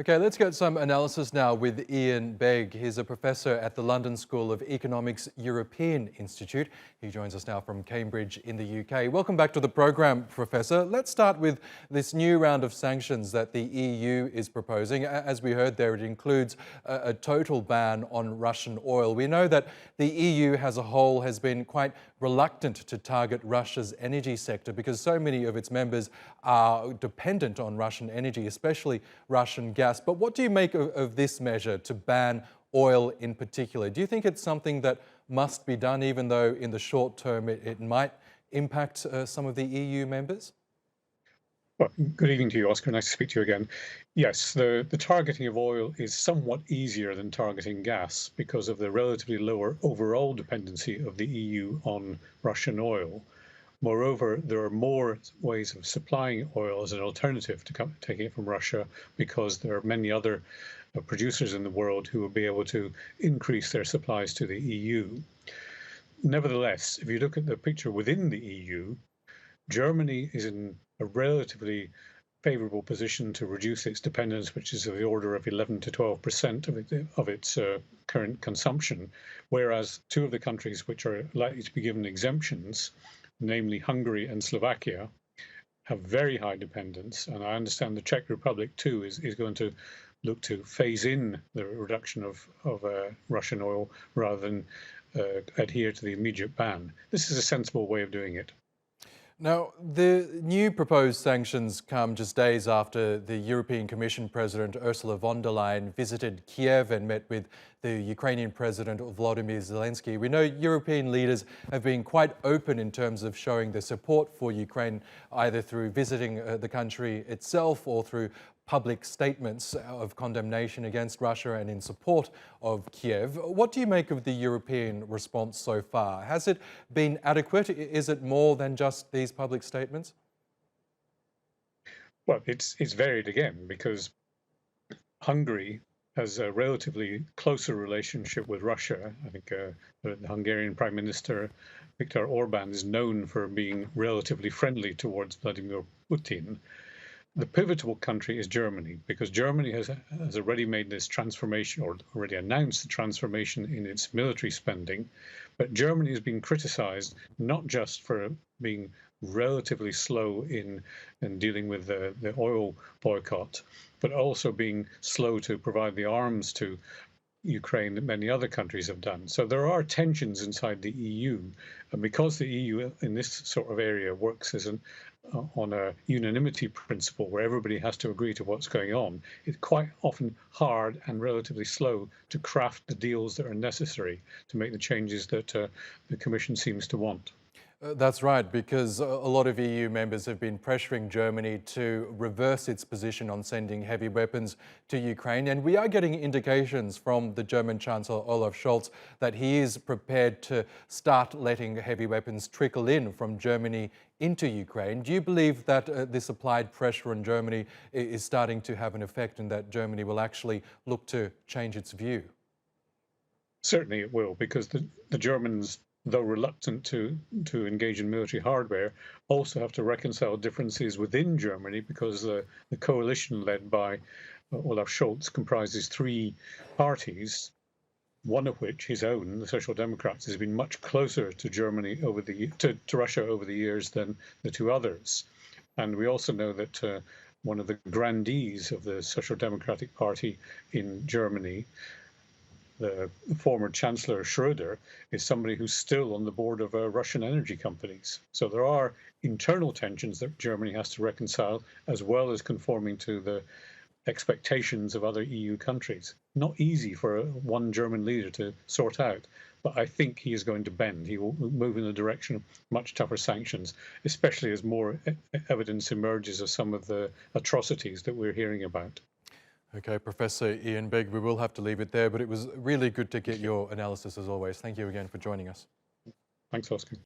Okay, let's get some analysis now with Iain Begg. He's a professor at the London School of Economics European Institute. He joins us now from Cambridge in the UK. Welcome back to the program, Professor. Let's start with this new round of sanctions that the EU is proposing. As we heard there, it includes a total ban on Russian oil. We know that the EU as a whole has been quite reluctant to target Russia's energy sector because so many of its members are dependent on Russian energy, especially Russian gas. But what do you make of this measure to ban oil in particular? Do you think it's something that must be done, even though in the short term it might impact some of the EU members? Well, good evening to you, Oscar. Nice to speak to you again. Yes, the targeting of oil is somewhat easier than targeting gas because of the relatively lower overall dependency of the EU on Russian oil. Moreover, there are more ways of supplying oil as an alternative to taking it from Russia because there are many other producers in the world who will be able to increase their supplies to the EU. Nevertheless, if you look at the picture within the EU, Germany is in a relatively favourable position to reduce its dependence, which is of the order of 11 to 12% of its current consumption, whereas two of the countries which are likely to be given exemptions, namely Hungary and Slovakia, have very high dependence. And I understand the Czech Republic too is going to look to phase in the reduction of Russian oil rather than adhere to the immediate ban. This is a sensible way of doing it. Now, the new proposed sanctions come just days after the European Commission President Ursula von der Leyen visited Kiev and met with the Ukrainian President Volodymyr Zelensky. We know European leaders have been quite open in terms of showing their support for Ukraine, either through visiting the country itself or through public statements of condemnation against Russia and in support of Kiev. What do you make of the European response so far? Has it been adequate? Is it more than just these public statements? Well, it's varied again because Hungary has a relatively closer relationship with Russia. I think the Hungarian Prime Minister Viktor Orban is known for being relatively friendly towards Vladimir Putin. The pivotal country is Germany, because Germany has already made this transformation, or already announced the transformation in its military spending. But Germany has been criticized not just for being relatively slow in dealing with the oil boycott, but also being slow to provide the arms to Ukraine that many other countries have done. So there are tensions inside the EU, and because the EU in this sort of area works on a unanimity principle where everybody has to agree to what's going on, it's quite often hard and relatively slow to craft the deals that are necessary to make the changes that the Commission seems to want. That's right, because a lot of EU members have been pressuring Germany to reverse its position on sending heavy weapons to Ukraine. And we are getting indications from the German Chancellor Olaf Scholz that he is prepared to start letting heavy weapons trickle in from Germany into Ukraine. Do you believe that this applied pressure on Germany is starting to have an effect and that Germany will actually look to change its view? Certainly it will, because the Germans, though reluctant to engage in military hardware, also have to reconcile differences within Germany because the coalition led by Olaf Scholz comprises three parties, one of which, his own, the Social Democrats, has been much closer to Germany to Russia over the years than the two others. And we also know that one of the grandees of the Social Democratic Party in Germany, the former Chancellor Schröder, is somebody who's still on the board of Russian energy companies. So there are internal tensions that Germany has to reconcile, as well as conforming to the expectations of other EU countries. Not easy for one German leader to sort out, but I think he is going to bend. He will move in the direction of much tougher sanctions, especially as more evidence emerges of some of the atrocities that we're hearing about. Okay, Professor Iain Begg, we will have to leave it there, but it was really good to get your analysis as always. Thank you again for joining us. Thanks, Oscar.